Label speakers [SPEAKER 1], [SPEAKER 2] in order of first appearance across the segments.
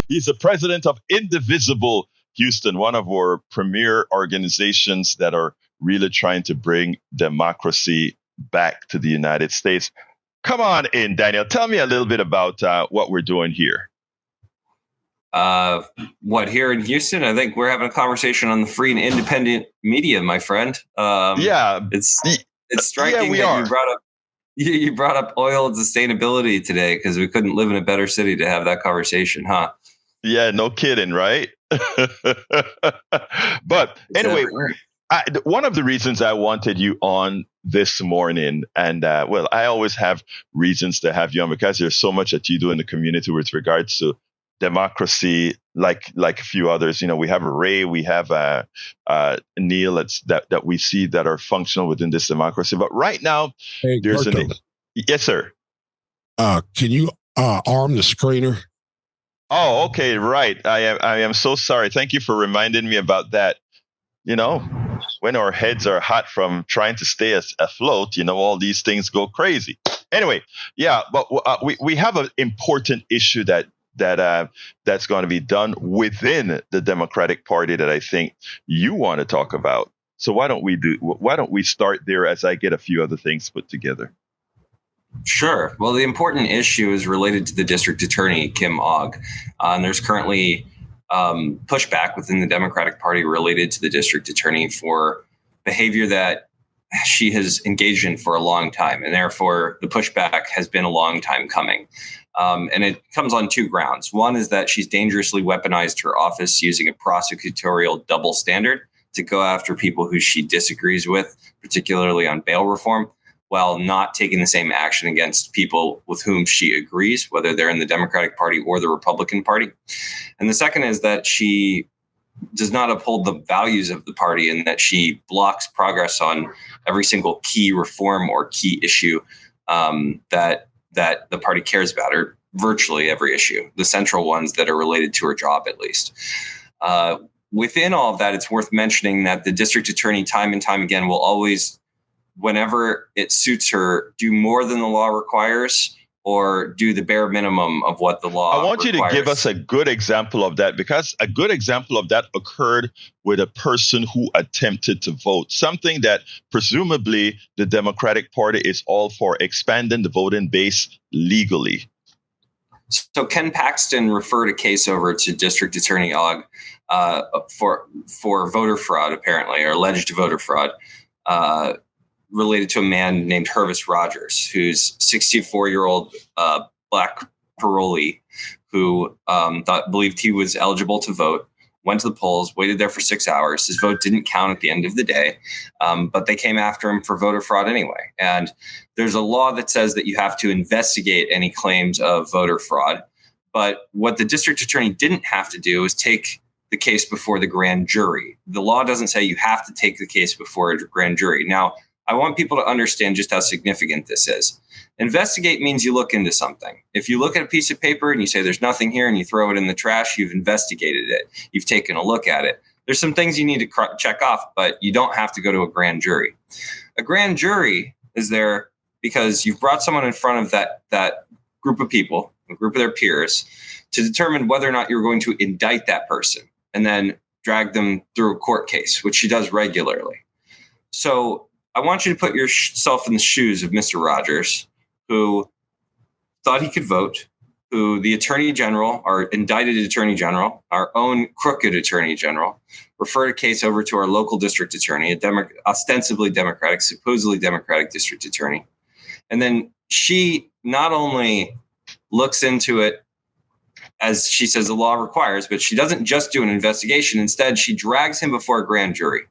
[SPEAKER 1] He's the president of Indivisible Houston, one of our premier organizations that are really trying to bring democracy back to the United States. Come on in, Daniel. Tell me a little bit about what we're doing here.
[SPEAKER 2] What here in Houston? I think we're having a conversation on the free and independent media, my friend. It's striking that you brought up oil and sustainability today because we couldn't live in a better city to have that conversation, huh?
[SPEAKER 1] Yeah, no kidding, right? But anyway, one of the reasons I wanted you on this morning, and I always have reasons to have you on because there's so much that you do in the community with regards to democracy, like a few others. You know, we have Ray, we have Neil that we see that are functional within this democracy. But right now, there's yes, sir.
[SPEAKER 3] Can you arm the screener?
[SPEAKER 1] Oh, okay, right. I am so sorry. Thank you for reminding me about that. You know, when our heads are hot from trying to stay afloat, you know, all these things go crazy. Anyway, yeah, but we have an important issue that's going to be done within the Democratic Party that I think you want to talk about. So why don't we start there as I get a few other things put together?
[SPEAKER 2] Sure. Well, the important issue is related to the district attorney, Kim Ogg. And there's currently pushback within the Democratic Party related to the district attorney for behavior that she has engaged in for a long time. And therefore, the pushback has been a long time coming. And it comes on two grounds. One is that she's dangerously weaponized her office using a prosecutorial double standard to go after people who she disagrees with, particularly on bail reform, while not taking the same action against people with whom she agrees, whether they're in the Democratic Party or the Republican Party. And the second is that she does not uphold the values of the party and that she blocks progress on every single key reform or key issue that the party cares about, or virtually every issue, the central ones that are related to her job, at least. Within all of that, it's worth mentioning that the district attorney time and time again will always, whenever it suits her, do more than the law requires or do the bare minimum of what the law requires.
[SPEAKER 1] I want you to give us a good example of that, because a good example of that occurred with a person who attempted to vote, something that presumably the Democratic Party is all for, expanding the voting base legally.
[SPEAKER 2] So Ken Paxton referred a case over to District Attorney Ogg for voter fraud, apparently, or alleged voter fraud, related to a man named Hervis Rogers, who's 64-year-old black parolee who believed he was eligible to vote, went to the polls, waited there for 6 hours. His vote didn't count at the end of the day, but they came after him for voter fraud anyway. And there's a law that says that you have to investigate any claims of voter fraud. But what the district attorney didn't have to do is take the case before the grand jury. The law doesn't say you have to take the case before a grand jury. Now, I want people to understand just how significant this is. Investigate means you look into something. If you look at a piece of paper and you say there's nothing here and you throw it in the trash, you've investigated it. You've taken a look at it. There's some things you need to check off, but you don't have to go to a grand jury. A grand jury is there because you've brought someone in front of that group of people, a group of their peers, to determine whether or not you're going to indict that person and then drag them through a court case, which she does regularly. So I want you to put yourself in the shoes of Mr. Rogers, who thought he could vote, who the Attorney General, our indicted Attorney General, our own crooked Attorney General, referred a case over to our local district attorney, ostensibly Democratic, supposedly Democratic district attorney. And then she not only looks into it as she says the law requires, but she doesn't just do an investigation. Instead, she drags him before a grand jury.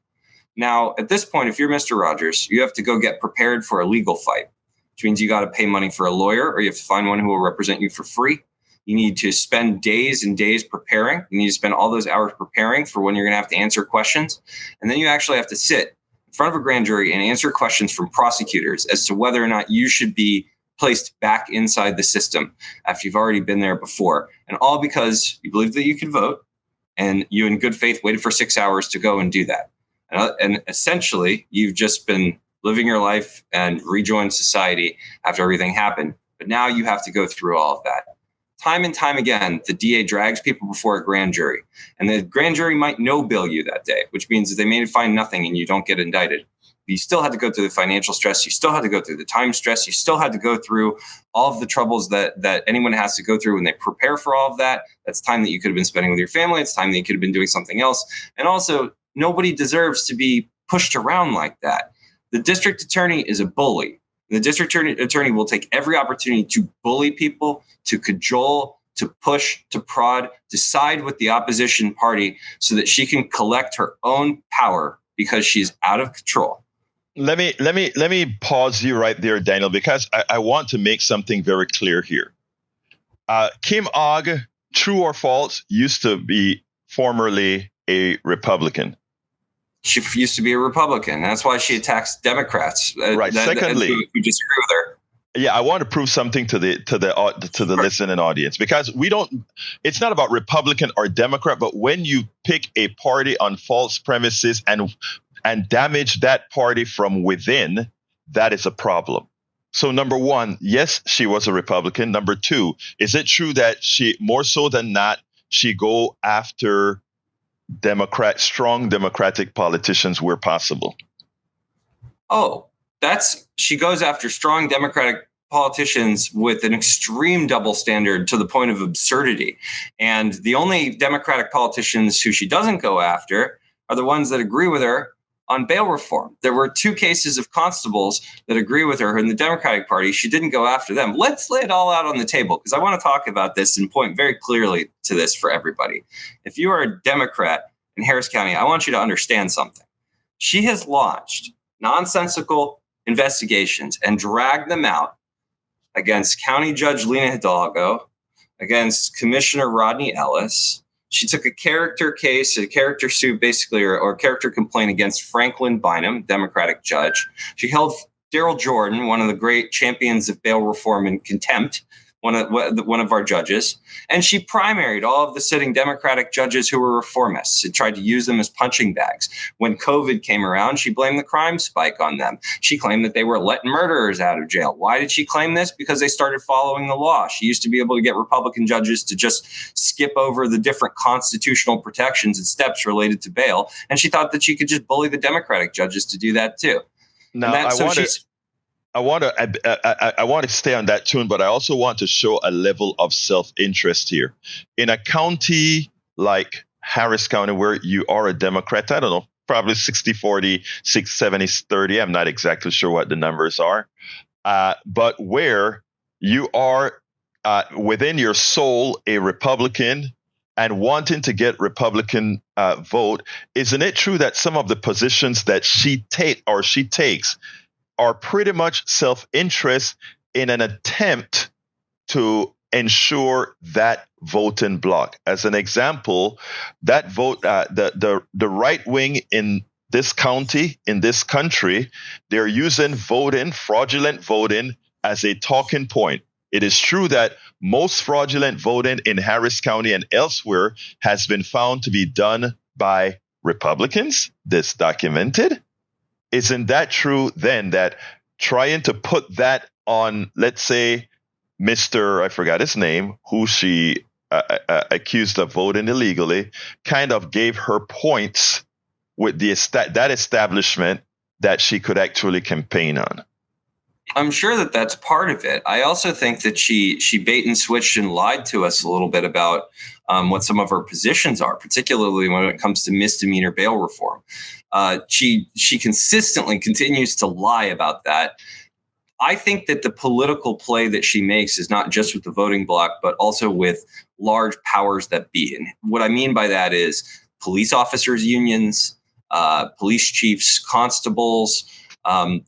[SPEAKER 2] Now, at this point, if you're Mr. Rogers, you have to go get prepared for a legal fight, which means you got to pay money for a lawyer, or you have to find one who will represent you for free. You need to spend days and days preparing. You need to spend all those hours preparing for when you're going to have to answer questions. And then you actually have to sit in front of a grand jury and answer questions from prosecutors as to whether or not you should be placed back inside the system after you've already been there before. And all because you believed that you could vote and you in good faith waited for 6 hours to go and do that. And essentially, you've just been living your life and rejoined society after everything happened. But now you have to go through all of that. time and time again, the DA drags people before a grand jury, and the grand jury might no bill you that day, which means that they may find nothing and you don't get indicted. You still had to go through the financial stress. You still had to go through the time stress. You still had to go through all of the troubles that anyone has to go through when they prepare for all of that. That's time that you could have been spending with your family. It's time that you could have been doing something else. And also, nobody deserves to be pushed around like that. The district attorney is a bully. The district attorney will take every opportunity to bully people, to cajole, to push, to prod, to side with the opposition party so that she can collect her own power because she's out of control.
[SPEAKER 1] Let me pause you right there, Daniel, because I want to make something very clear here. Kim Ogg, true or false, used to be formerly a Republican.
[SPEAKER 2] She used to be a Republican. That's why she attacks Democrats.
[SPEAKER 1] Right. Secondly,
[SPEAKER 2] who disagree with her.
[SPEAKER 1] Yeah, I want to prove something to the listening audience, because it's not about Republican or Democrat, but when you pick a party on false premises and damage that party from within, that is a problem. So number one, yes, she was a Republican. Number two, is it true that she, more so than not, she go after strong Democratic politicians where possible?
[SPEAKER 2] Oh, she goes after strong Democratic politicians with an extreme double standard to the point of absurdity. And the only Democratic politicians who she doesn't go after are the ones that agree with her on bail reform. There were 2 cases of constables that agree with her in the Democratic Party. She didn't go after them. Let's lay it all out on the table, because I want to talk about this and point very clearly to this for everybody. If you are a Democrat in Harris County, I want you to understand something. She has launched nonsensical investigations and dragged them out against County Judge Lena Hidalgo, against Commissioner Rodney Ellis. She took a character case, a character suit basically, or character complaint against Franklin Bynum, Democratic judge. She held Daryl Jordan, one of the great champions of bail reform, in contempt, one of our judges. And she primaried all of the sitting Democratic judges who were reformists and tried to use them as punching bags. When COVID came around, she blamed the crime spike on them. She claimed that they were letting murderers out of jail. Why did she claim this? Because they started following the law. She used to be able to get Republican judges to just skip over the different constitutional protections and steps related to bail. And she thought that she could just bully the Democratic judges to do that too.
[SPEAKER 1] Now, I want to stay on that tune, but I also want to show a level of self-interest here. In a county like Harris County, where you are a Democrat, I don't know, probably 60-40, 70-30. I'm not exactly sure what the numbers are. But where you are within your soul a Republican and wanting to get Republican vote, isn't it true that some of the positions that she takes are pretty much self-interest in an attempt to ensure that voting bloc? As an example, that vote, the right wing in this county, in this country, they're using fraudulent voting as a talking point. It is true that most fraudulent voting in Harris County and elsewhere has been found to be done by Republicans. This documented. Isn't that true then, that trying to put that on, let's say, Mr. I forgot his name, who she accused of voting illegally, kind of gave her points with that establishment that she could actually campaign on?
[SPEAKER 2] I'm sure that that's part of it. I also think that she bait and switched and lied to us a little bit about what some of her positions are, particularly when it comes to misdemeanor bail reform. She consistently continues to lie about that. I think that the political play that she makes is not just with the voting bloc, but also with large powers that be. And what I mean by that is police officers' unions, police chiefs, constables.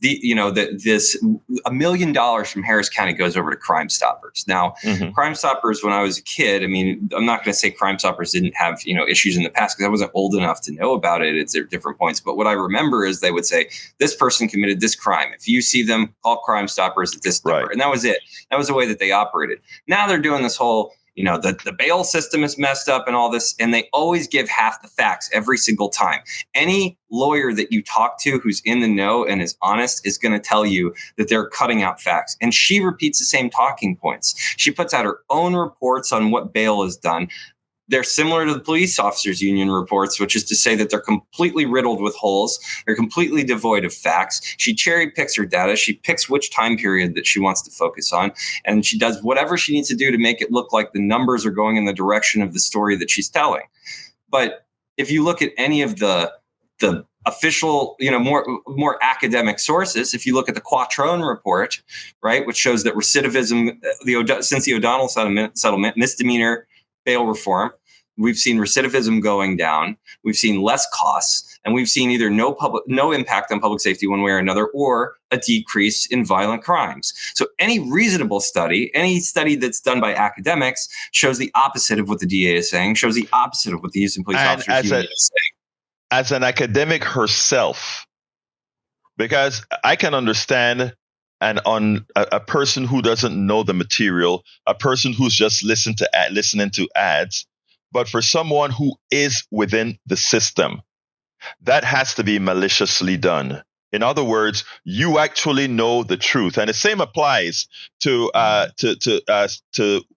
[SPEAKER 2] This $1 million from Harris County goes over to Crime Stoppers. Now, Crime Stoppers, when I was a kid, I mean, I'm not going to say Crime Stoppers didn't have, issues in the past, because I wasn't old enough to know about it at different points. But what I remember is they would say, this person committed this crime. If you see them, call Crime Stoppers at this number. Right. And that was it. That was the way that they operated. Now they're doing this whole, that the bail system is messed up and all this. And they always give half the facts every single time. Any lawyer that you talk to who's in the know and is honest is going to tell you that they're cutting out facts. And she repeats the same talking points. She puts out her own reports on what bail has done. They're similar to the police officers union reports, which is to say that they're completely riddled with holes. They're completely devoid of facts. She cherry picks her data. She picks which time period that she wants to focus on. And she does whatever she needs to do to make it look like the numbers are going in the direction of the story that she's telling. But if you look at any of the official, more academic sources, if you look at the Quattrone report, right, which shows that recidivism, since the O'Donnell settlement, misdemeanor bail reform, we've seen recidivism going down. We've seen less costs, and we've seen either no impact on public safety one way or another, or a decrease in violent crimes. So any reasonable study, any study that's done by academics, shows the opposite of what the DA is saying, shows the opposite of what the Houston Police Officers Union is saying.
[SPEAKER 1] As an academic herself, because I can understand on a person who doesn't know the material, a person who's just listening to ads, but for someone who is within the system, that has to be maliciously done. In other words, you actually know the truth, and the same applies to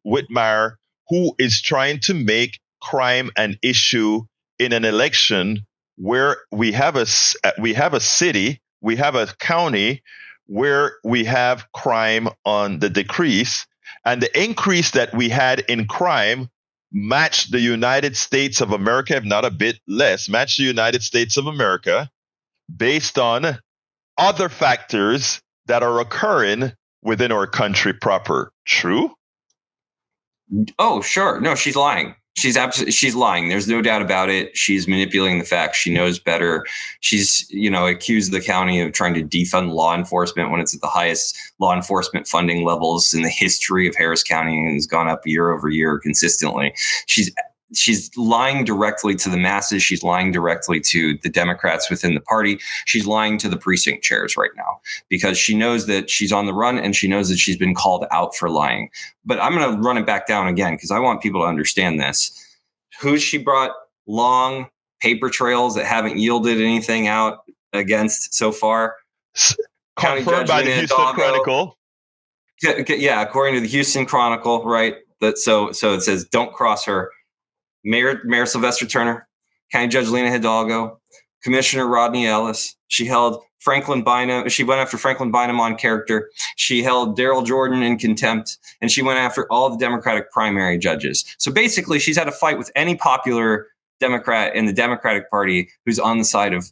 [SPEAKER 1] Whitmire, who is trying to make crime an issue in an election where we have a city, we have a county where we have crime on the decrease, and the increase that we had in crime matched the United States of America, if not a bit less, matched the United States of America based on other factors that are occurring within our country proper. True?
[SPEAKER 2] Oh, sure. No, she's lying. She's lying. There's no doubt about it. She's manipulating the facts. She knows better. She's, accused the county of trying to defund law enforcement when it's at the highest law enforcement funding levels in the history of Harris County, and has gone up year over year consistently. She's lying directly to the masses. She's lying directly to the Democrats within the party. She's lying to the precinct chairs right now because she knows that she's on the run, and she knows that she's been called out for lying. But I'm going to run it back down again because I want people to understand this. Who's she brought long paper trails that haven't yielded anything out against so far? County
[SPEAKER 1] Confirmed by the Houston Chronicle.
[SPEAKER 2] Yeah, according to the Houston Chronicle, right? So it says, don't cross her. Mayor Sylvester Turner, County Judge Lena Hidalgo, Commissioner Rodney Ellis. She held Franklin Bynum. She went after Franklin Bynum on character. She held Daryl Jordan in contempt, and she went after all the Democratic primary judges. So basically, she's had a fight with any popular Democrat in the Democratic Party who's on the side of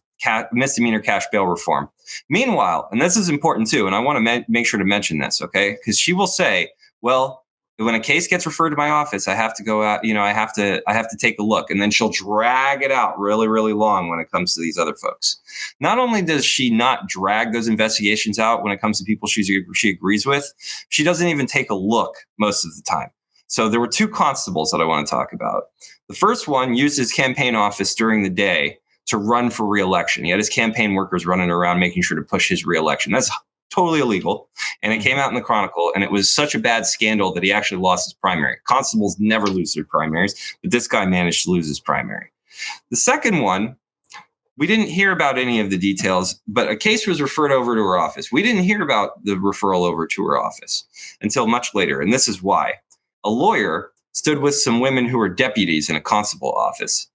[SPEAKER 2] misdemeanor cash bail reform. Meanwhile, and this is important too, and I want to make sure to mention this, okay? Because she will say, well, when a case gets referred to my office, I have to go out, I have to take a look. And then she'll drag it out really, really long when it comes to these other folks. Not only does she not drag those investigations out when it comes to people she agrees with, she doesn't even take a look most of the time. So there were two constables that I want to talk about. The first one used his campaign office during the day to run for re-election. He had his campaign workers running around making sure to push his re-election. That's totally illegal. And it came out in the Chronicle, and it was such a bad scandal that he actually lost his primary. Constables never lose their primaries, but this guy managed to lose his primary. The second one, we didn't hear about any of the details, but a case was referred over to her office. We didn't hear about the referral over to her office until much later. And this is why. A lawyer stood with some women who were deputies in a constable office,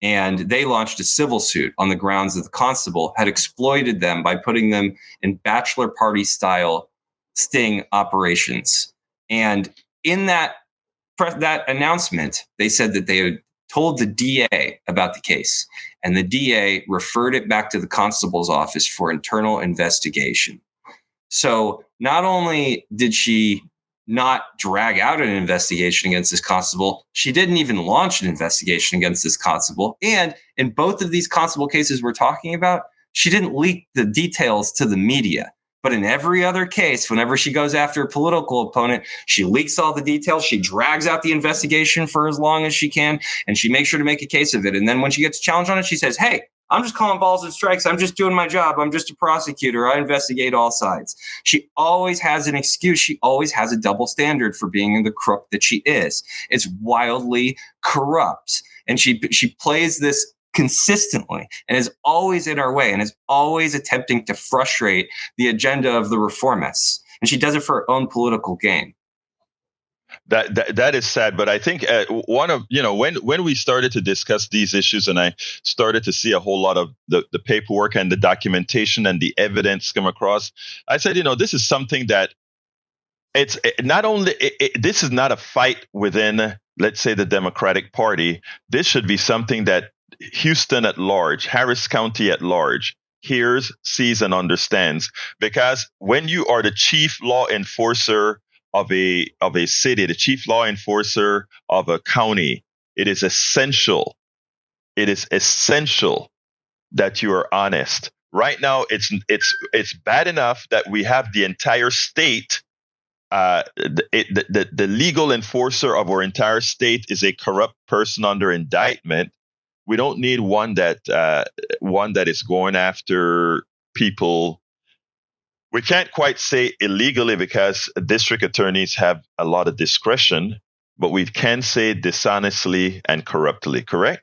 [SPEAKER 2] and they launched a civil suit on the grounds that the constable had exploited them by putting them in bachelor party style sting operations. And in that announcement, they said that they had told the DA about the case, and the DA referred it back to the constable's office for internal investigation. So not only did she not drag out an investigation against this constable, she didn't even launch an investigation against this constable. And in both of these constable cases we're talking about, she didn't leak the details to the media. But in every other case, whenever she goes after a political opponent, she leaks all the details. She drags out the investigation for as long as she can, and she makes sure to make a case of it. And then when she gets challenged on it, she says, hey, I'm just calling balls and strikes. I'm just doing my job. I'm just a prosecutor. I investigate all sides. She always has an excuse. She always has a double standard for being the crook that she is. It's wildly corrupt. And she plays this consistently and is always in our way and is always attempting to frustrate the agenda of the reformists. And she does it for her own political gain.
[SPEAKER 1] That is sad, but I think one of when we started to discuss these issues, and I started to see a whole lot of the paperwork and the documentation and the evidence come across, I said, this is something that it's not only this is not a fight within, let's say, the Democratic Party. This should be something that Houston at large, Harris County at large, hears, sees, and understands. Because when you are the chief law enforcer of a city, the chief law enforcer of a county, it is essential that you are honest. Right now, it's bad enough that we have the entire state. The legal enforcer of our entire state is a corrupt person under indictment. We don't need one that is going after people. We can't quite say illegally because district attorneys have a lot of discretion, but we can say dishonestly and corruptly, correct?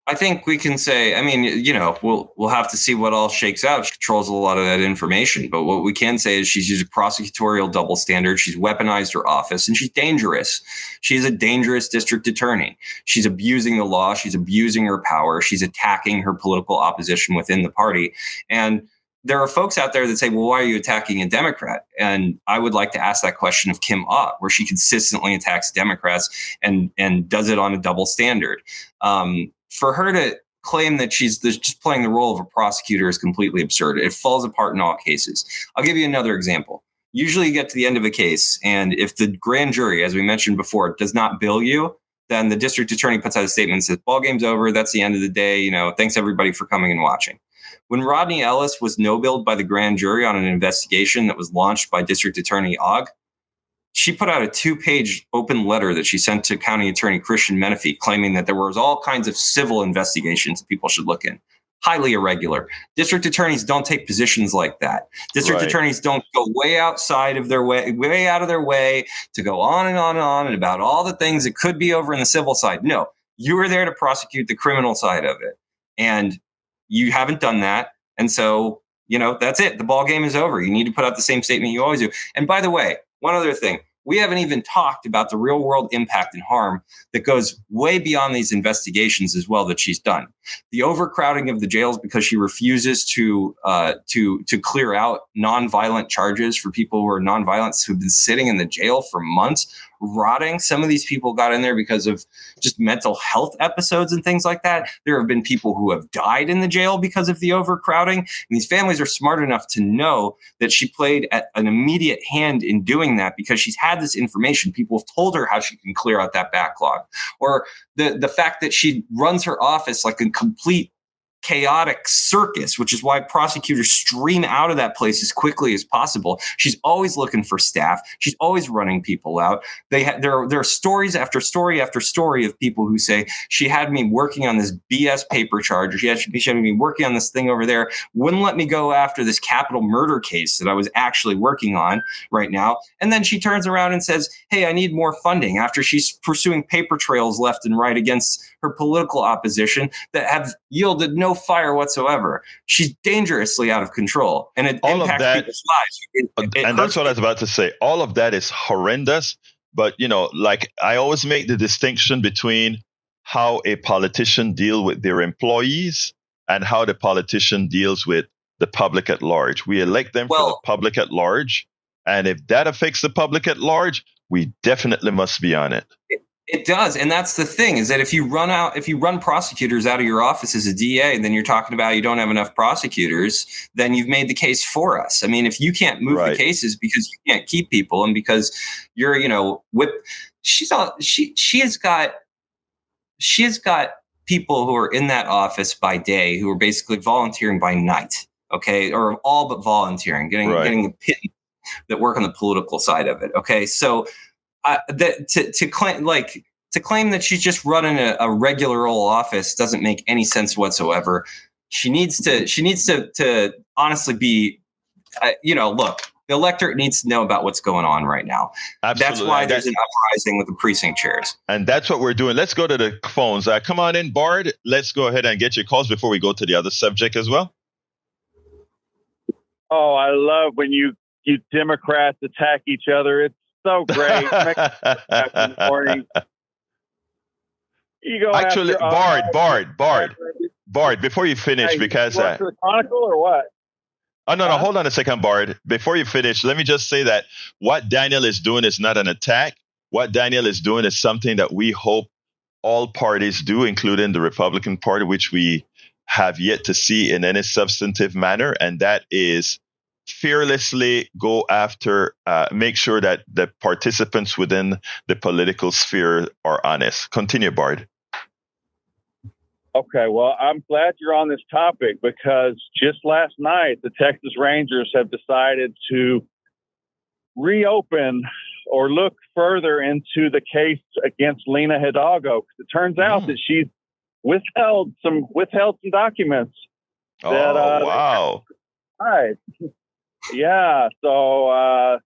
[SPEAKER 2] I think we can say, we'll have to see what all shakes out. She controls a lot of that information. But what we can say is she's used a prosecutorial double standard. She's weaponized her office, and she's dangerous. She's a dangerous district attorney. She's abusing the law. She's abusing her power. She's attacking her political opposition within the party. And there are folks out there that say, well, why are you attacking a Democrat? And I would like to ask that question of Kim Ott, where she consistently attacks Democrats and does it on a double standard. For her to claim that she's just playing the role of a prosecutor is completely absurd. It falls apart in all cases. I'll give you another example. Usually you get to the end of a case, and if the grand jury, as we mentioned before, does not bill you, then the district attorney puts out a statement and says, ball game's over. That's the end of the day. Thanks everybody for coming and watching. When Rodney Ellis was no-billed by the grand jury on an investigation that was launched by District Attorney Ogg, she put out a 2-page open letter that she sent to County Attorney Christian Menefee, claiming that there was all kinds of civil investigations that people should look in. Highly irregular. District attorneys don't take positions like that. District attorneys don't go way out of their way to go on and on and on and about all the things that could be over in the civil side. No, you were there to prosecute the criminal side of it. And you haven't done that. And so, that's it. The ball game is over. You need to put out the same statement you always do. And by the way, one other thing, we haven't even talked about the real world impact and harm that goes way beyond these investigations as well that she's done. The overcrowding of the jails because she refuses to clear out nonviolent charges for people who are nonviolent who've been sitting in the jail for months, rotting. Some of these people got in there because of just mental health episodes and things like that. There have been people who have died in the jail because of the overcrowding. And these families are smart enough to know that she played an immediate hand in doing that because she's had this information. People have told her how she can clear out that backlog. Or the fact that she runs her office like a complete chaotic circus, which is why prosecutors stream out of that place as quickly as possible. She's always looking for staff. She's always running people out. There are stories after story after story of people who say, she had me working on this BS paper charge, or she had me working on this thing over there, wouldn't let me go after this capital murder case that I was actually working on right now. And then she turns around and says, hey, I need more funding, after she's pursuing paper trails left and right against her political opposition that have yielded no fire whatsoever. She's dangerously out of control, and it
[SPEAKER 1] all
[SPEAKER 2] impacts
[SPEAKER 1] of that,
[SPEAKER 2] people's lives.
[SPEAKER 1] And that's what I was about to say. All of that is horrendous. But, like I always make the distinction between how a politician deals with their employees and how the politician deals with the public at large. We elect them for the public at large. And if that affects the public at large, we definitely must be on it.
[SPEAKER 2] It does. And that's the thing, is that if you run prosecutors out of your office as a DA, then you're talking about you don't have enough prosecutors, then you've made the case for us. I mean, if you can't move the cases because you can't keep people and because you're, she has got people who are in that office by day who are basically volunteering by night. Okay. Or all but volunteering, getting the pit that work on the political side of it. Okay. So, to to claim that she's just running a regular old office doesn't make any sense whatsoever. She needs to honestly be, look, the electorate needs to know about what's going on right now.
[SPEAKER 1] Absolutely.
[SPEAKER 2] That's why there's an uprising with the precinct chairs.
[SPEAKER 1] And that's what we're doing. Let's go to the phones. Come on in, Bard. Let's go ahead and get your calls before we go to the other subject as well.
[SPEAKER 4] Oh, I love when you Democrats attack each other. It's so great. In the morning. You go
[SPEAKER 1] actually,
[SPEAKER 4] after,
[SPEAKER 1] Bard, before you finish,
[SPEAKER 4] hey,
[SPEAKER 1] because
[SPEAKER 4] you work for the Chronicle or what?
[SPEAKER 1] Oh, no, hold on a second, Bard. Before you finish, let me just say that what Daniel is doing is not an attack. What Daniel is doing is something that we hope all parties do, including the Republican Party, which we have yet to see in any substantive manner, and that is fearlessly go after, make sure that the participants within the political sphere are honest. Continue, Bard.
[SPEAKER 4] Okay, well, I'm glad you're on this topic because just last night, the Texas Rangers have decided to reopen or look further into the case against Lena Hidalgo. It turns out that she's withheld some documents.
[SPEAKER 1] Wow.
[SPEAKER 4] Right. Yeah, so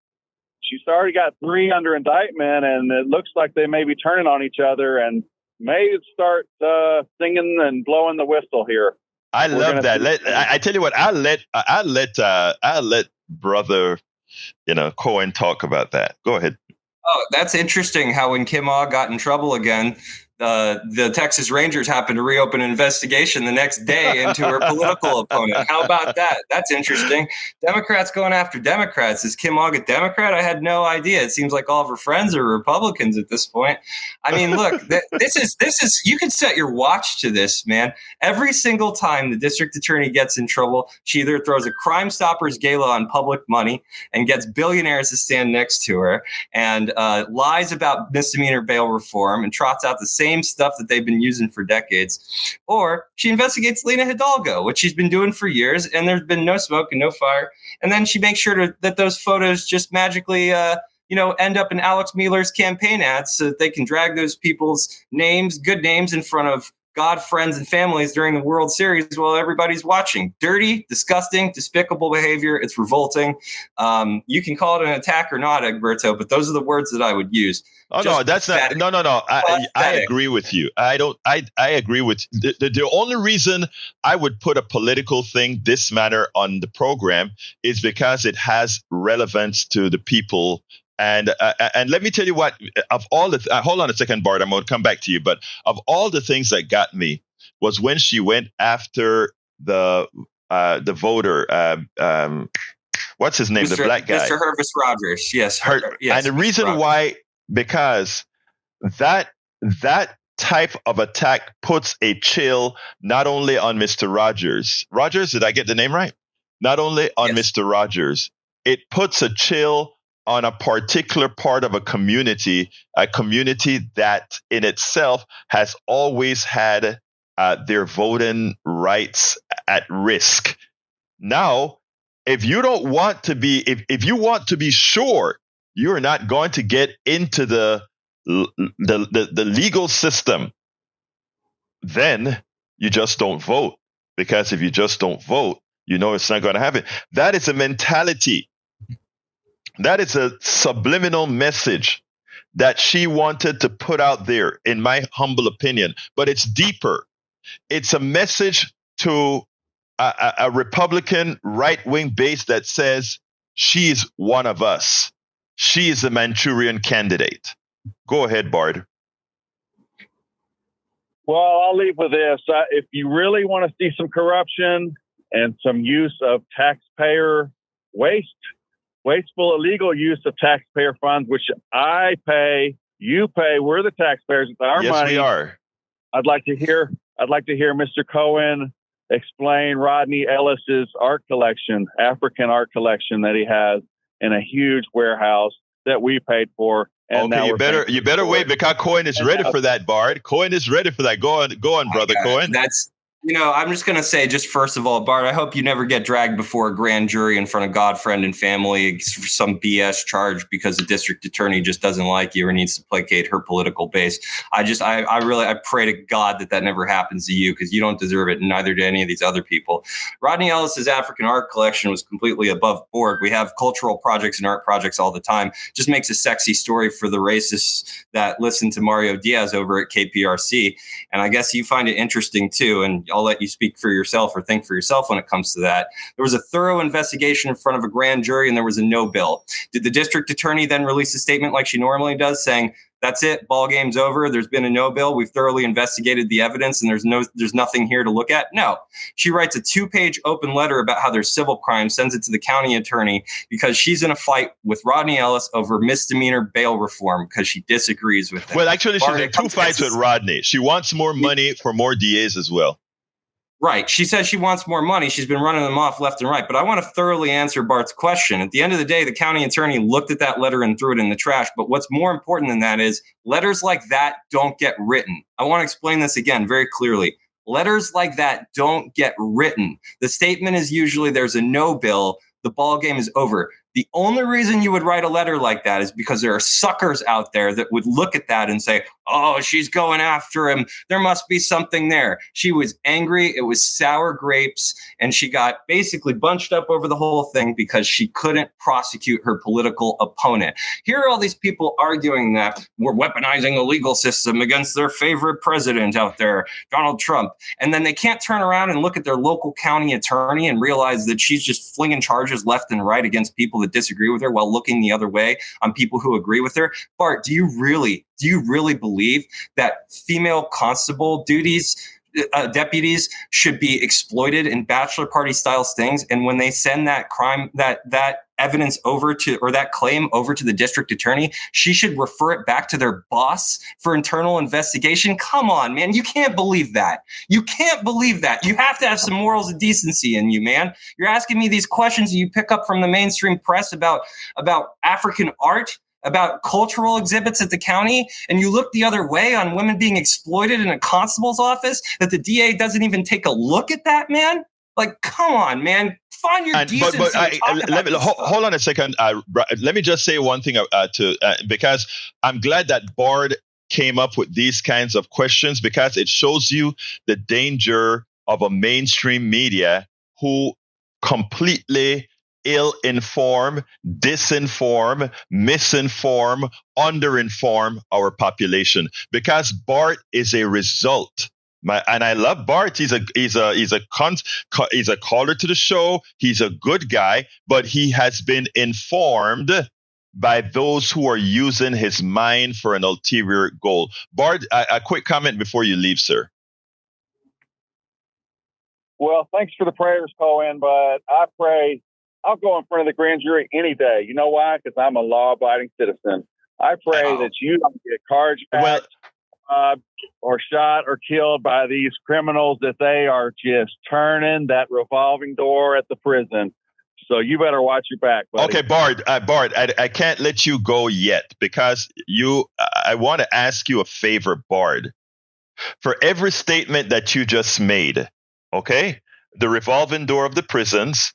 [SPEAKER 4] she's already got 3 under indictment, and it looks like they may be turning on each other and may start singing and blowing the whistle here.
[SPEAKER 1] I love that. I tell you what, I'll let brother, Cohen talk about that. Go ahead.
[SPEAKER 2] Oh, that's interesting. How when Kim Ah got in trouble again, the Texas Rangers happened to reopen an investigation the next day into her political opponent. How about that? That's interesting. Democrats going after Democrats. Is Kim Ogg a Democrat? I had no idea. It seems like all of her friends are Republicans at this point. I mean, look, this is you can set your watch to this, man. Every single time the district attorney gets in trouble, she either throws a Crime Stoppers gala on public money and gets billionaires to stand next to her and lies about misdemeanor bail reform and trots out the same stuff that they've been using for decades, or she investigates Lena Hidalgo, which she's been doing for years, and there's been no smoke and no fire. And then she makes sure that those photos just magically, end up in Alex Mueller's campaign ads so that they can drag those people's names, good names, in front of God, friends, and families during the World Series while everybody's watching. Dirty, disgusting, despicable behavior. It's revolting. You can call it an attack or not, Egberto, but those are the words that I would use.
[SPEAKER 1] Oh, no, that's not. No. I agree with you. I agree with the only reason I would put a political thing this matter on the program is because it has relevance to the people. And let me tell you what, of all the, hold on a second, Bart, I'm going to come back to you. But of all the things that got me was when she went after the voter, what's his name? The black guy.
[SPEAKER 2] Mr. Hervis Rogers. Yes.
[SPEAKER 1] Yes. And the reason why, because that type of attack puts a chill not only on Mr. Rogers. Rogers, did I get the name right? Not only on Mr. Rogers, it puts a chill on a particular part of a community that in itself has always had their voting rights at risk. Now, if you don't want to be, if you want to be sure you're not going to get into the legal system, then you just don't vote. Because if you just don't vote, it's not going to happen. That is a mentality. That is a subliminal message that she wanted to put out there, in my humble opinion. But it's deeper. It's a message to a Republican right-wing base that says she's one of us. She is a Manchurian candidate. Go ahead, Bard.
[SPEAKER 4] Well, I'll leave with this. If you really want to see some corruption and some use of taxpayer wasteful, illegal use of taxpayer funds, which I pay, you pay, we're the taxpayers. It's our money.
[SPEAKER 1] Yes, we are.
[SPEAKER 4] I'd like to hear Mr. Cohen explain Rodney Ellis's art collection, African art collection that he has in a huge warehouse that we paid for. And
[SPEAKER 1] okay, you better wait because Cohen is ready for that, Bard. Cohen is ready for that. Go on, brother Cohen.
[SPEAKER 2] I'm just going to say, just first of all, Bart, I hope you never get dragged before a grand jury in front of God, friend, and family for some BS charge because the district attorney just doesn't like you or needs to placate her political base. I pray to God that never happens to you because you don't deserve it, and neither do any of these other people. Rodney Ellis's African art collection was completely above board. We have cultural projects and art projects all the time. Just makes a sexy story for the racists that listen to Mario Diaz over at KPRC. And I guess you find it interesting too. And I'll let you speak for yourself or think for yourself when it comes to that. There was a thorough investigation in front of a grand jury and there was a no bill. Did the district attorney then release a statement like she normally does saying, that's it, ball game's over, there's been a no bill, we've thoroughly investigated the evidence and there's nothing here to look at? No. She writes a 2-page open letter about how there's civil crime, sends it to the county attorney because she's in a fight with Rodney Ellis over misdemeanor bail reform because she disagrees with it.
[SPEAKER 1] Well, actually, she's in 2 fights with Rodney. She wants more money for more DAs as well.
[SPEAKER 2] Right. She says she wants more money. She's been running them off left and right. But I want to thoroughly answer Bart's question. At the end of the day, the county attorney looked at that letter and threw it in the trash. But what's more important than that is letters like that don't get written. I want to explain this again very clearly. Letters like that don't get written. The statement is usually there's a no bill. The ball game is over. The only reason you would write a letter like that is because there are suckers out there that would look at that and say, oh, she's going after him. There must be something there. She was angry. It was sour grapes. And she got basically bunched up over the whole thing because she couldn't prosecute her political opponent. Here are all these people arguing that we're weaponizing the legal system against their favorite president out there, Donald Trump. And then they can't turn around and look at their local county attorney and realize that she's just flinging charges left and right against people that disagree with her while looking the other way on people who agree with her. Bart, do you really believe that female constable deputies should be exploited in bachelor party style stings? And when they send that evidence over to, or that claim over to the district attorney, she should refer it back to their boss for internal investigation? Come on, man. You can't believe that. You can't believe that. You have to have some morals and decency in you, man. You're asking me these questions that you pick up from the mainstream press about African art, about cultural exhibits at the county, and you look the other way on women being exploited in a constable's office, that the DA doesn't even take a look at that, man? Like, come on, man. Find your decency.
[SPEAKER 1] Hold on a second. Let me just say one thing because I'm glad that Bard came up with these kinds of questions, because it shows you the danger of a mainstream media who completely ill-inform, disinform, misinform, underinform our population. Because Bart is a result. And I love Bart. He's a caller to the show. He's a good guy, but he has been informed by those who are using his mind for an ulterior goal. Bart, a quick comment before you leave, sir.
[SPEAKER 4] Well, thanks for the prayers, Cohen, but I pray I'll go in front of the grand jury any day. You know why? Because I'm a law-abiding citizen. I pray that you don't get carjacked, or shot or killed by these criminals, that they are just turning that revolving door at the prison. So you better watch your back, buddy.
[SPEAKER 1] Okay, Bart, I can't let you go yet, because I want to ask you a favor, Bard. For every statement that you just made, okay, the revolving door of the prisons,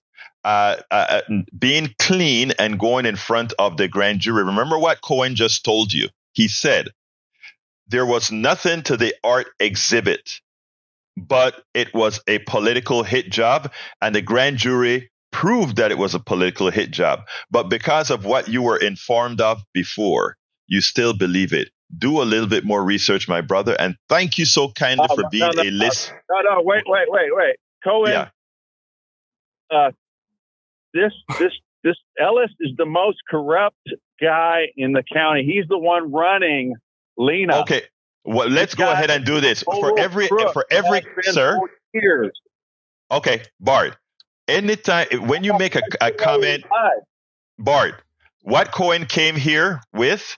[SPEAKER 1] being clean and going in front of the grand jury. Remember what Cohen just told you. He said there was nothing to the art exhibit, but it was a political hit job, and the grand jury proved that it was a political hit job. But because of what you were informed of before, you still believe it. Do a little bit more research, my brother, and thank you so kindly for being a list.
[SPEAKER 4] No, wait. Cohen, This Ellis is the most corrupt guy in the county. He's the one running Lena.
[SPEAKER 1] Okay, well, let's go ahead and do this for every sir.
[SPEAKER 4] Years.
[SPEAKER 1] Okay, Bart. Anytime when you make a comment, Bart, what Cohen came here with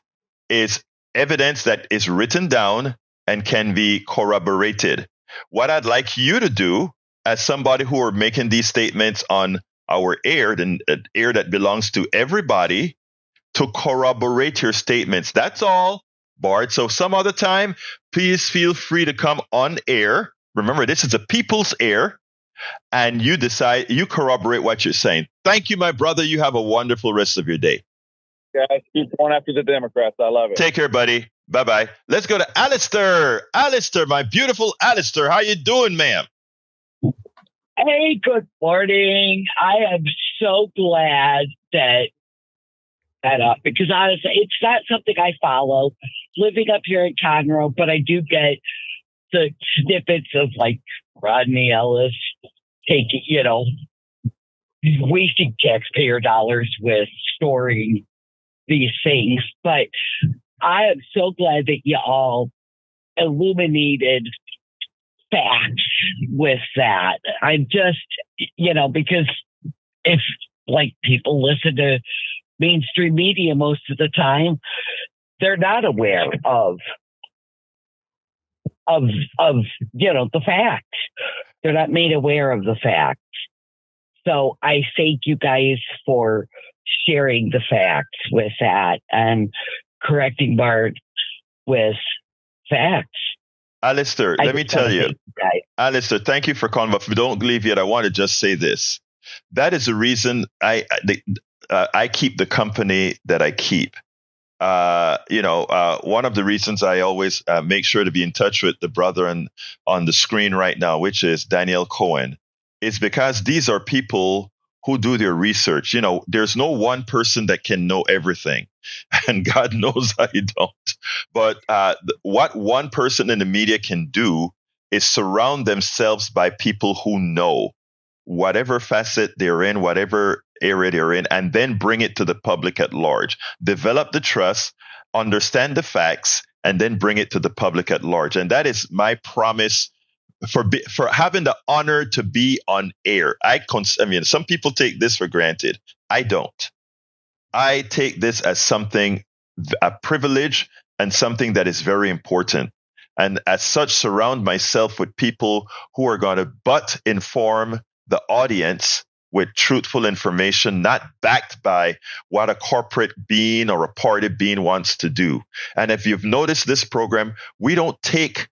[SPEAKER 1] is evidence that is written down and can be corroborated. What I'd like you to do, as somebody who are making these statements on our air, an air that belongs to everybody, to corroborate your statements. That's all, Bart. So some other time, please feel free to come on air, Remember, this is a people's air, and you decide, you corroborate what you're saying. Thank you, my brother. You have a wonderful rest of your day.
[SPEAKER 4] Guys, keep going after the Democrats. I love it.
[SPEAKER 1] Take care, buddy. Bye-bye. Let's go to Alistair. Alistair, my beautiful Alistair. How you doing, ma'am?
[SPEAKER 5] Hey, good morning. I am so glad that because honestly, it's not something I follow living up here in Conroe, but I do get the snippets of like Rodney Ellis taking, wasting taxpayer dollars with storing these things. But I am so glad that you all illuminated facts with that. I'm just, because if like people listen to mainstream media most of the time, they're not aware of the facts. They're not made aware of the facts. So I thank you guys for sharing the facts with that and correcting Bart with facts.
[SPEAKER 1] Alistair, let me tell you, Alistair, thank you for calling. But if we don't leave yet, I want to just say this. That is the reason I keep the company that I keep. One of the reasons I always make sure to be in touch with the brother on the screen right now, which is Daniel Cohen, is because these are people who do their research. There's no one person that can know everything, and God knows I don't. But what one person in the media can do is surround themselves by people who know whatever facet they're in, whatever area they're in, and then bring it to the public at large. Develop the trust, understand the facts, and then bring it to the public at large. And that is my promise for having the honor to be on air. Some people take this for granted. I don't. I take this as something, a privilege, and something that is very important. And as such, surround myself with people who are going to inform the audience with truthful information, not backed by what a corporate being or a party being wants to do. And if you've noticed this program, we don't take,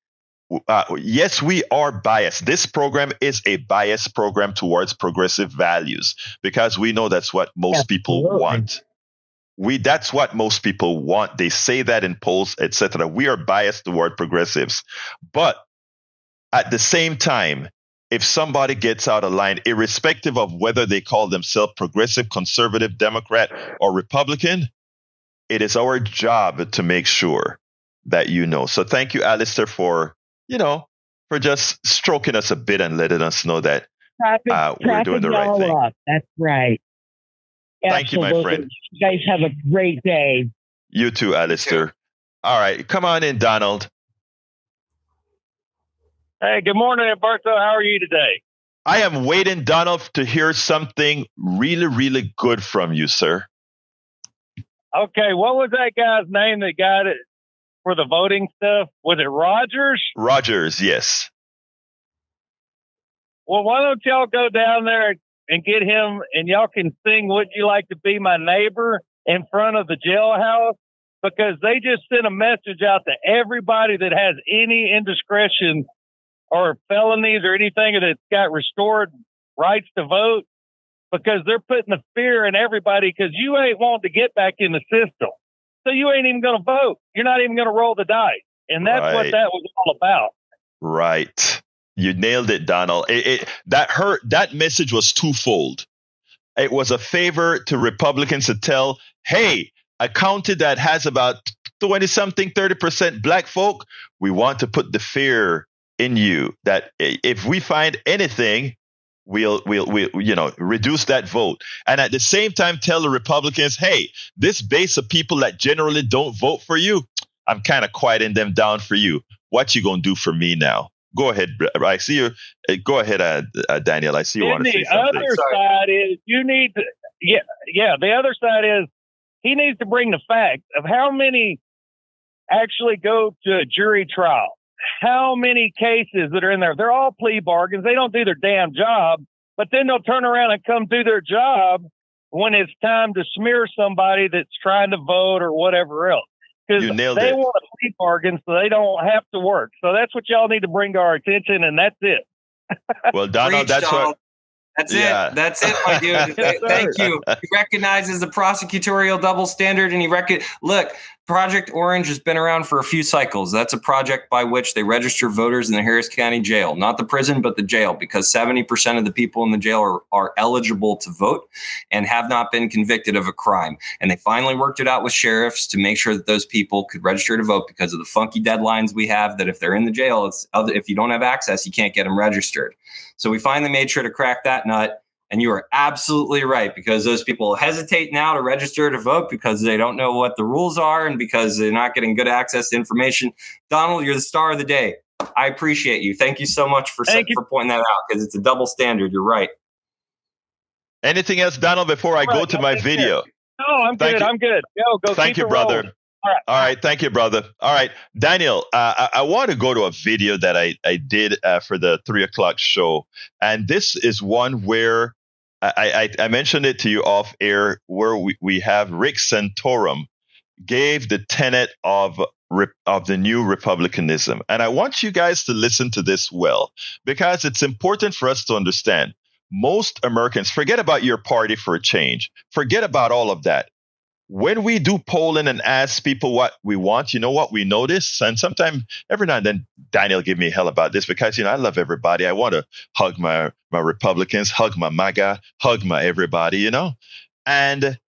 [SPEAKER 1] yes, we are biased. This program is a biased program towards progressive values because we know that's what most people want. That's what most people want. They say that in polls, etc. We are biased toward progressives. But at the same time, if somebody gets out of line, irrespective of whether they call themselves progressive, conservative, Democrat, or Republican, it is our job to make sure that you know. So thank you, Alistair, for just stroking us a bit and letting us know that we're doing the right thing.
[SPEAKER 5] Up. That's right.
[SPEAKER 1] Thank you, my friend.
[SPEAKER 5] You guys have a great day.
[SPEAKER 1] You too, Alistair. All right. Come on in, Donald.
[SPEAKER 6] Hey, good morning, Alberto. How are you today?
[SPEAKER 1] I am waiting, Donald, to hear something really, really good from you, sir.
[SPEAKER 6] Okay. What was that guy's name that got it for the voting stuff? Was it Rogers?
[SPEAKER 1] Rogers, yes.
[SPEAKER 6] Well, why don't y'all go down there and get him, and y'all can sing "Would You Like to Be My Neighbor" in front of the jailhouse, because they just sent a message out to everybody that has any indiscretion or felonies or anything that's got restored rights to vote, because they're putting the fear in everybody because you ain't wanting to get back in the system. So you ain't even going to vote. You're not even going to roll the dice. And that's what that was all about.
[SPEAKER 1] Right. You nailed it, Donald. That message was twofold. It was a favor to Republicans to tell, hey, a county that has about 20-something, 30% black folk, we want to put the fear in you that if we find anything, we'll reduce that vote. And at the same time, tell the Republicans, hey, this base of people that generally don't vote for you, I'm kind of quieting them down for you. What you gonna do for me now? Go ahead. I see you. Go ahead, Daniel. I see you want to say something.
[SPEAKER 6] The other side is you need to, the other side is he needs to bring the facts of how many actually go to a jury trial. How many cases that are in there? They're all plea bargains. They don't do their damn job, but then they'll turn around and come do their job when it's time to smear somebody that's trying to vote or whatever else. because
[SPEAKER 1] You nailed
[SPEAKER 6] they
[SPEAKER 1] it.
[SPEAKER 6] want a plea bargain so they don't have to work. So that's what y'all need to bring to our attention, and that's it.
[SPEAKER 1] Well, Donald,
[SPEAKER 2] Preach,
[SPEAKER 1] that's
[SPEAKER 2] Donald.
[SPEAKER 1] what.
[SPEAKER 2] That's
[SPEAKER 1] Yeah.
[SPEAKER 2] it. That's it, my dude.
[SPEAKER 6] Yes, sir.
[SPEAKER 2] Thank you. He recognizes the prosecutorial double standard, and look, Project Orange has been around for a few cycles. That's a project by which they register voters in the Harris County jail, not the prison, but the jail, because 70% of the people in the jail are eligible to vote and have not been convicted of a crime. And they finally worked it out with sheriffs to make sure that those people could register to vote because of the funky deadlines we have that if they're in the jail, if you don't have access, you can't get them registered. So we finally made sure to crack that nut. And you are absolutely right, because those people hesitate now to register to vote because they don't know what the rules are and because they're not getting good access to information. Donald, you're the star of the day. I appreciate you. Thank you so much for pointing that out, because it's a double standard. You're right.
[SPEAKER 1] Anything else, Donald, before I go to my video?
[SPEAKER 6] No, I'm good. I'm good. Go.
[SPEAKER 1] Thank you, brother.
[SPEAKER 6] Rolling. All
[SPEAKER 1] right. Thank you, brother. All right. Daniel, I want to go to a video that I did for the 3:00 show. And this is one where I mentioned it to you off air, where we have Rick Santorum gave the tenet of the new republicanism. And I want you guys to listen to this well, because it's important for us to understand. Most Americans, forget about your party for a change. Forget about all of that. When we do polling and ask people what we want, you know what we notice? And sometimes, every now and then, Daniel give me hell about this because, I love everybody. I want to hug my Republicans, hug my MAGA, hug my everybody, And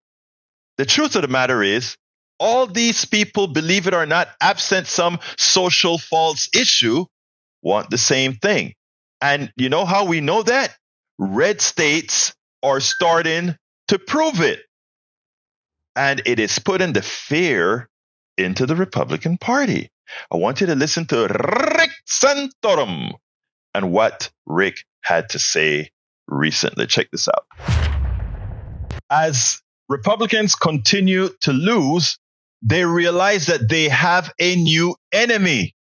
[SPEAKER 1] the truth of the matter is, all these people, believe it or not, absent some social false issue, want the same thing. And you know how we know that? Red states are starting to prove it. And it is putting the fear into the Republican Party. I want you to listen to Rick Santorum and what Rick had to say recently. Check this out. As Republicans continue to lose, they realize that they have a new enemy.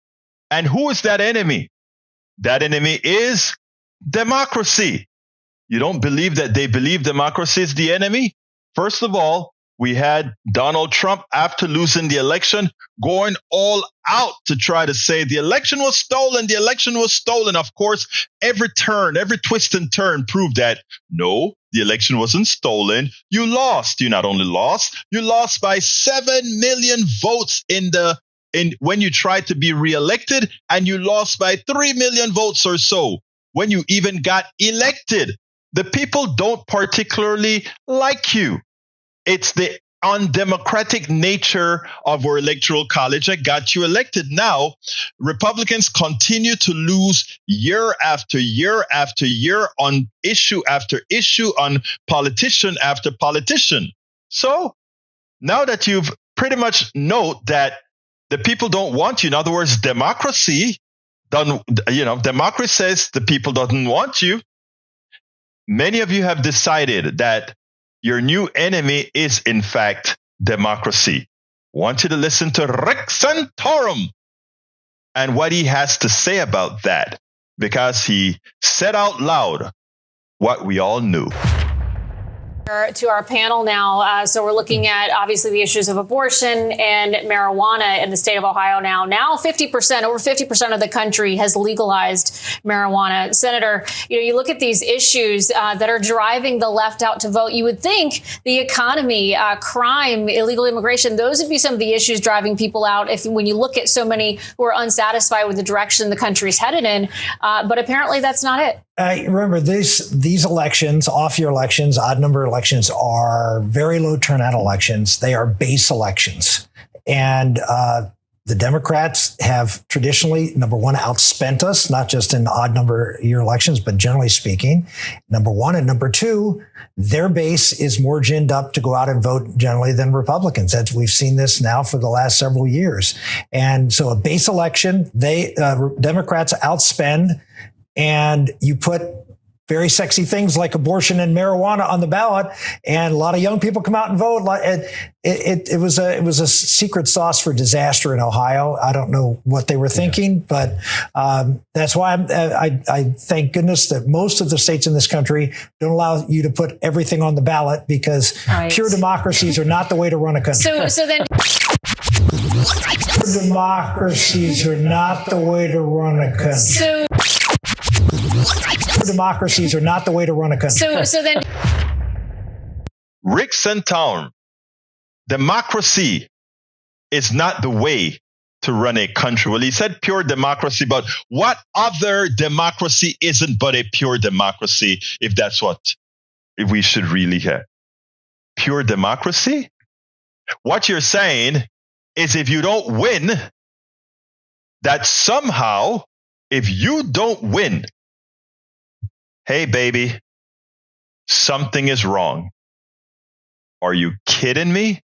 [SPEAKER 1] And who is that enemy? That enemy is democracy. You don't believe that they believe democracy is the enemy? First of all, we had Donald Trump, after losing the election, going all out to try to say the election was stolen. The election was stolen. Of course, every twist and turn proved that no, the election wasn't stolen. You lost. You not only lost, you lost by 7 million votes when you tried to be reelected, and you lost by 3 million votes or so when you even got elected. The people don't particularly like you. It's the undemocratic nature of our electoral college that got you elected. Now, Republicans continue to lose year after year after year on issue after issue, on politician after politician. So now that you've pretty much know that the people don't want you, in other words, democracy says the people doesn't want you. Many of you have decided that your new enemy is, in fact, democracy. Want you to listen to Rick Santorum and what he has to say about that, because he said out loud what we all knew.
[SPEAKER 7] To our panel now. So we're looking at, obviously, the issues of abortion and marijuana in the state of Ohio now. Now over 50% of the country has legalized marijuana. Senator, you look at these issues that are driving the left out to vote. You would think the economy, crime, illegal immigration, those would be some of the issues driving people out when you look at so many who are unsatisfied with the direction the country's headed in. But apparently that's not it.
[SPEAKER 8] Remember, these elections, off-year elections, odd-number elections, are very low turnout elections. They are base elections. And the Democrats have traditionally, number one, outspent us, not just in odd-number year elections, but generally speaking, number one. And number two, their base is more ginned up to go out and vote generally than Republicans. We've seen this now for the last several years. And so a base election, Democrats outspend. And you put very sexy things like abortion and marijuana on the ballot, and a lot of young people come out and vote. It was a secret sauce for disaster in Ohio. I don't know what they were thinking, but that's why I thank goodness that most of the states in this country don't allow you to put everything on the ballot, because pure democracies are not the way to run a country.
[SPEAKER 7] So then.
[SPEAKER 8] Democracies are not the way to run a country. Democracies are not the way to run a country.
[SPEAKER 7] So then,
[SPEAKER 1] Rick Santorum, democracy is not the way to run a country. Well, he said pure democracy, but what other democracy isn't but a pure democracy, if that's what we should really have? Pure democracy? What you're saying is if you don't win, that somehow, if you don't win, hey, baby, something is wrong. Are you kidding me?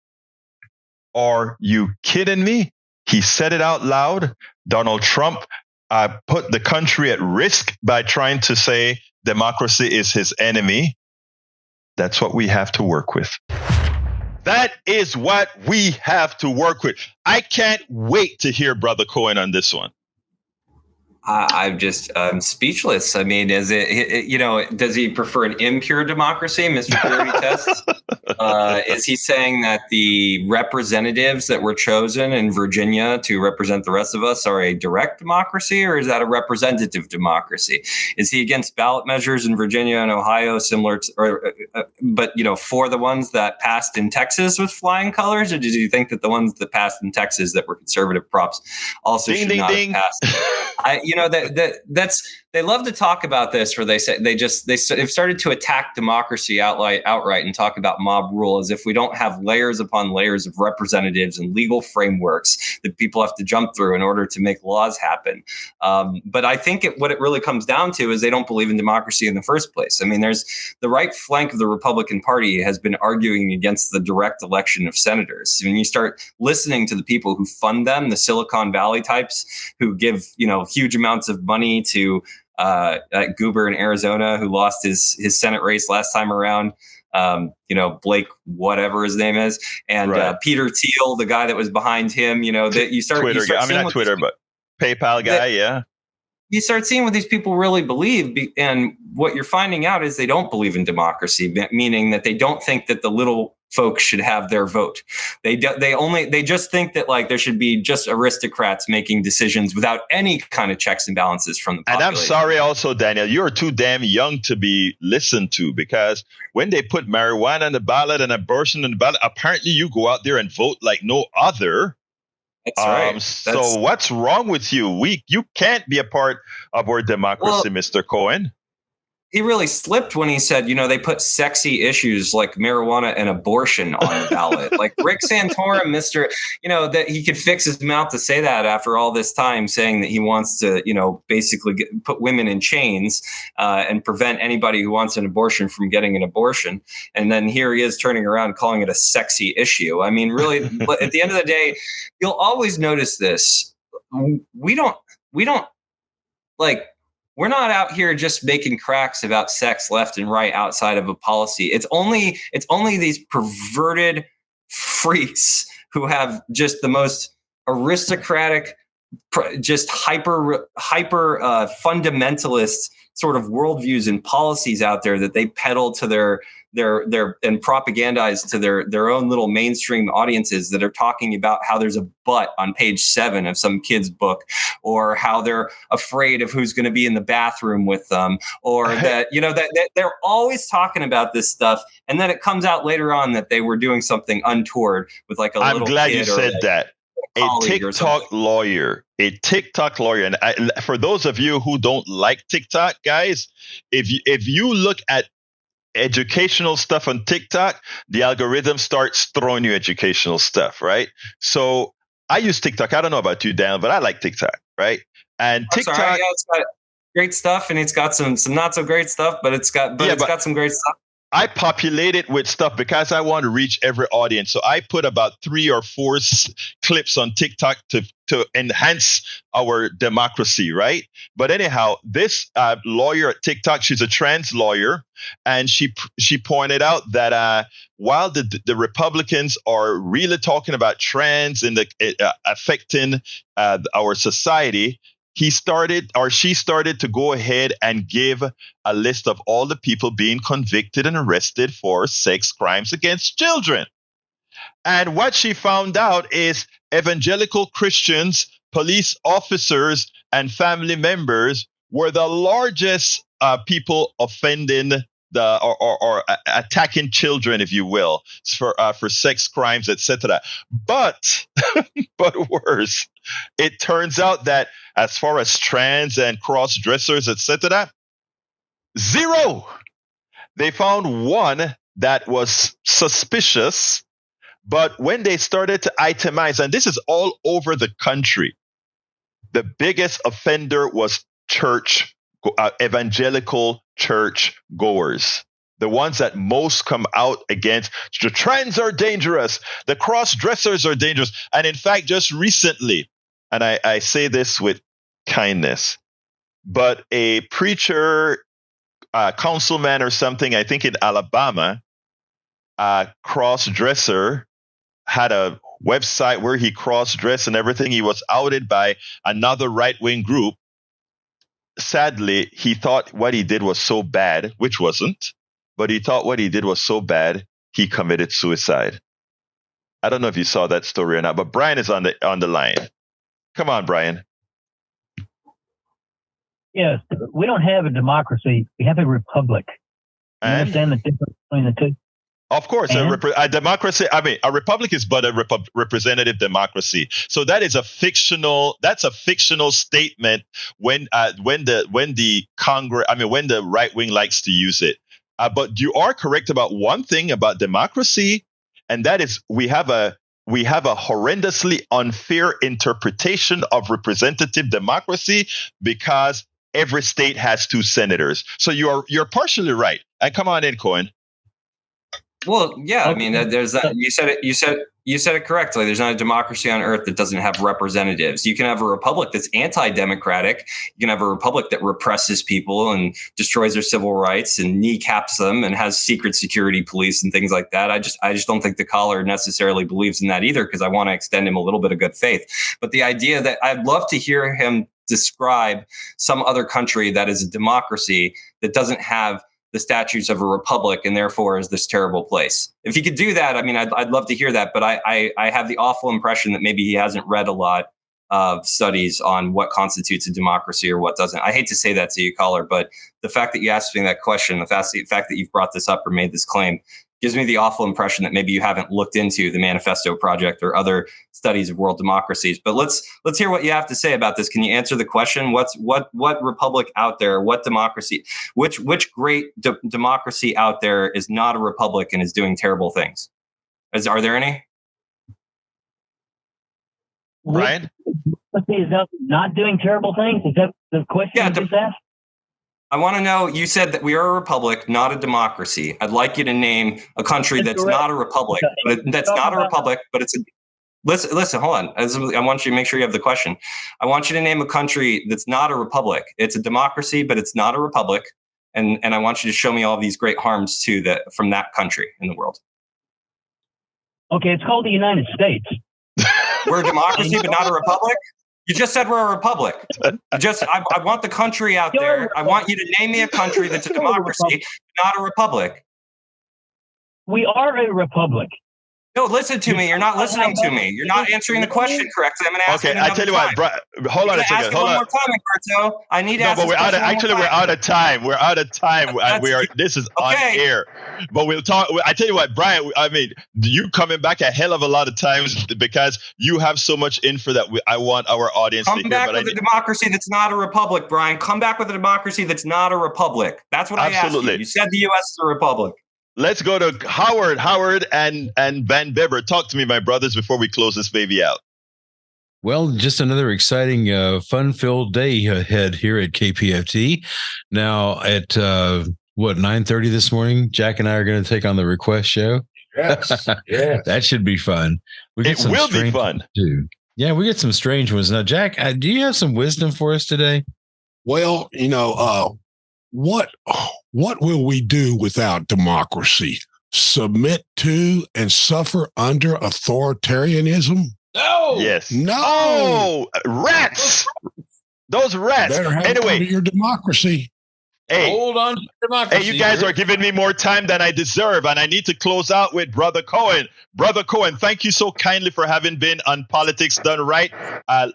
[SPEAKER 1] Are you kidding me? He said it out loud. Donald Trump put the country at risk by trying to say democracy is his enemy. That's what we have to work with. That is what we have to work with. I can't wait to hear Brother Cohen on this one.
[SPEAKER 2] I'm speechless. I mean, is it, does he prefer an impure democracy, Mr. Purity Test? Is he saying that the representatives that were chosen in Virginia to represent the rest of us are a direct democracy, or is that a representative democracy? Is he against ballot measures in Virginia and Ohio, similar to, but for the ones that passed in Texas with flying colors, or did you think that the ones that passed in Texas that were conservative props also should not have passed? They love to talk about this, where they say they've started to attack democracy outright and talk about mob rule as if we don't have layers upon layers of representatives and legal frameworks that people have to jump through in order to make laws happen. But I think what it really comes down to is they don't believe in democracy in the first place. I mean, there's the right flank of the Republican Party has been arguing against the direct election of senators. When you start listening to the people who fund them, the Silicon Valley types who give huge amounts of money to that goober in Arizona who lost his Senate race last time around, Blake, whatever his name is, and right. Peter Thiel, the guy that was behind him, that you start
[SPEAKER 1] Twitter guy. I mean, not Twitter, but PayPal guy. Yeah.
[SPEAKER 2] You start seeing what these people really believe. And what you're finding out is they don't believe in democracy, meaning that they don't think that the little folks should have their vote. They just think that there should be just aristocrats making decisions without any kind of checks and balances from the population.
[SPEAKER 1] And I'm sorry also, Daniel, you're too damn young to be listened to, because when they put marijuana on the ballot and abortion on the ballot, apparently you go out there and vote like no other.
[SPEAKER 2] That's right.
[SPEAKER 1] So what's wrong with you? You can't be a part of our democracy, Mr. Cohen.
[SPEAKER 2] He really slipped when he said, they put sexy issues like marijuana and abortion on the ballot. Like Rick Santorum, that he could fix his mouth to say that after all this time, saying that he wants to, basically put women in chains and prevent anybody who wants an abortion from getting an abortion. And then here he is turning around calling it a sexy issue. I mean, really, at the end of the day, you'll always notice this. We're not out here just making cracks about sex left and right outside of a policy. It's only these perverted freaks who have just the most aristocratic, just hyper fundamentalist sort of worldviews and policies out there that they peddle to their and propagandize to their own little mainstream audiences that are talking about how there's a butt on page 7 of some kid's book, or how they're afraid of who's going to be in the bathroom with them, or that they're always talking about this stuff, and then it comes out later on that they were doing something untoward with like a little kid. I'm glad you said that. A TikTok lawyer,
[SPEAKER 1] and for those of you who don't like TikTok, guys, if you look at educational stuff on TikTok, the algorithm starts throwing you educational stuff, right? So I use TikTok. I don't know about you, Dan, but I like TikTok, right? And TikTok,
[SPEAKER 2] it's got great stuff, and it's got some not so great stuff, but it's got some great stuff.
[SPEAKER 1] I populate it with stuff because I want to reach every audience. So I put about 3 or 4 clips on TikTok to enhance our democracy, right? But anyhow, this lawyer at TikTok, she's a trans lawyer, and she pointed out that while the Republicans are really talking about trans and affecting our society, she started to go ahead and give a list of all the people being convicted and arrested for sex crimes against children. And what she found out is evangelical Christians, police officers, and family members were the largest people offending or attacking children, if you will, for sex crimes, etc. But but worse, it turns out that as far as trans and cross dressers, etc., zero. They found one that was suspicious, but when they started to itemize, and this is all over the country, the biggest offender was evangelical church goers. The ones that most come out against the trans are dangerous, the cross dressers are dangerous. And in fact, just recently, and I say this with kindness, but a preacher, councilman or something, I think in Alabama, cross-dresser, had a website where he cross-dressed and everything. He was outed by another right-wing group. Sadly, he thought what he did was so bad, which wasn't, but he thought what he did was so bad, he committed suicide. I don't know if you saw that story or not, but Brian is on the line. Come on, Brian.
[SPEAKER 9] Yes, we don't have a democracy. We have a republic. You understand the difference between the two?
[SPEAKER 1] Of course, a democracy. I mean, a republic is but a representative democracy. So that is a fictional. That's a fictional statement when the Congress. I mean, when the right wing likes to use it. But you are correct about one thing about democracy, and that is we have a horrendously unfair interpretation of representative democracy because every state has 2 senators. So you're partially right. And come on in, Cohen.
[SPEAKER 2] Well, yeah, I mean, there's that. You said it correctly. There's not a democracy on earth that doesn't have representatives. You can have a republic that's anti-democratic. You can have a republic that represses people and destroys their civil rights and kneecaps them and has secret security police and things like that. I just don't think the caller necessarily believes in that either, because I want to extend him a little bit of good faith. But the idea that I'd love to hear him describe some other country that is a democracy that doesn't have the statutes of a republic and therefore is this terrible place. If he could do that, I mean, I'd love to hear that. But I have the awful impression that maybe he hasn't read a lot of studies on what constitutes a democracy or what doesn't. I hate to say that to you, caller, but the fact that you asked me that question, the fact that you've brought this up or made this claim, gives me the awful impression that maybe you haven't looked into the Manifesto Project or other studies of world democracies. But let's hear what you have to say about this. Can you answer the question? What republic out there? What democracy? Which great democracy out there is not a republic and is doing terrible things? Are there any?
[SPEAKER 1] Brian?
[SPEAKER 9] Is not doing terrible things? Is that the question you just asked?
[SPEAKER 2] I want to know, you said that we are a republic, not a democracy. I'd like you to name a country that's not a republic. But it's a... Listen, hold on. I want you to make sure you have the question. I want you to name a country that's not a republic. It's a democracy, but it's not a republic. And I want you to show me all these great harms from that country in the world.
[SPEAKER 9] Okay, it's called the United States.
[SPEAKER 2] We're a democracy, but not a republic? You just said we're a republic. I want the country out there. I want you to name me a country that's a democracy, not a republic.
[SPEAKER 9] We are a republic.
[SPEAKER 2] No, listen to me. You're not listening to me. You're not answering the question correctly. I'm going to ask
[SPEAKER 1] Okay, I tell you what, hold on a second. Hold on.
[SPEAKER 2] One more time, Umberto. I need to ask.
[SPEAKER 1] No, but we're out of time. We're out of time. This is on air. But we'll talk. I tell you what, Brian. I mean, you coming back a hell of a lot of times because you have so much info that I want our audience to hear.
[SPEAKER 2] Come back with a democracy that's not a republic, Brian. Come back with a democracy that's not a republic. That's what I asked you. You said the U.S. is a republic.
[SPEAKER 1] Let's go to Howard and Van Bibber. Talk to me, my brothers, before we close this baby out.
[SPEAKER 10] Well, just another exciting, fun-filled day ahead here at KPFT. Now at 9:30 this morning, Jack and I are going to take on the request show.
[SPEAKER 3] Yes, yes.
[SPEAKER 10] That should be fun.
[SPEAKER 1] It will be fun
[SPEAKER 10] too. Yeah, we get some strange ones now. Jack, do you have some wisdom for us today?
[SPEAKER 3] Well, what will we do without democracy? Submit to and suffer under authoritarianism?
[SPEAKER 10] No.
[SPEAKER 1] Yes.
[SPEAKER 3] No.
[SPEAKER 1] Oh, rats. Those rats.
[SPEAKER 3] Better have
[SPEAKER 1] anyway,
[SPEAKER 3] your democracy.
[SPEAKER 1] Hey,
[SPEAKER 10] hold on to democracy.
[SPEAKER 1] Hey, you guys are giving me more time than I deserve, and I need to close out with Brother Cohen. Brother Cohen, thank you so kindly for having been on Politics Done Right.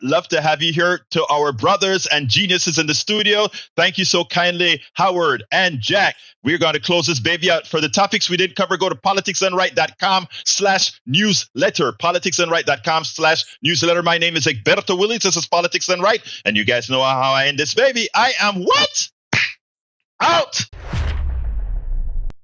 [SPEAKER 1] Love to have you here. To our brothers and geniuses in the studio, thank you so kindly, Howard and Jack. We're going to close this baby out. For the topics we didn't cover, go to politicsdoneright.com/newsletter. politicsdoneright.com/newsletter. My name is Egberto Willies. This is Politics Done Right, and you guys know how I end this baby. I am what? Out!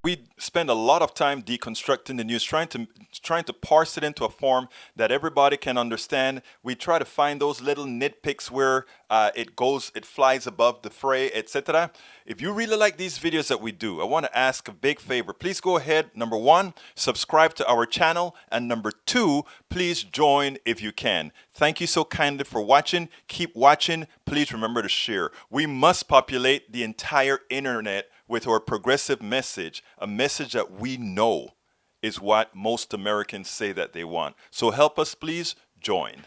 [SPEAKER 11] We spend a lot of time deconstructing the news, trying to parse it into a form that everybody can understand. We try to find those little nitpicks where it flies above the fray, etc. If you really like these videos that we do, I want to ask a big favor. Please go ahead. Number 1, subscribe to our channel, and number 2, please join if you can. Thank you so kindly for watching. Keep watching. Please remember to share. We must populate the entire internet with our progressive message, a message that we know is what most Americans say that they want. So help us, please join.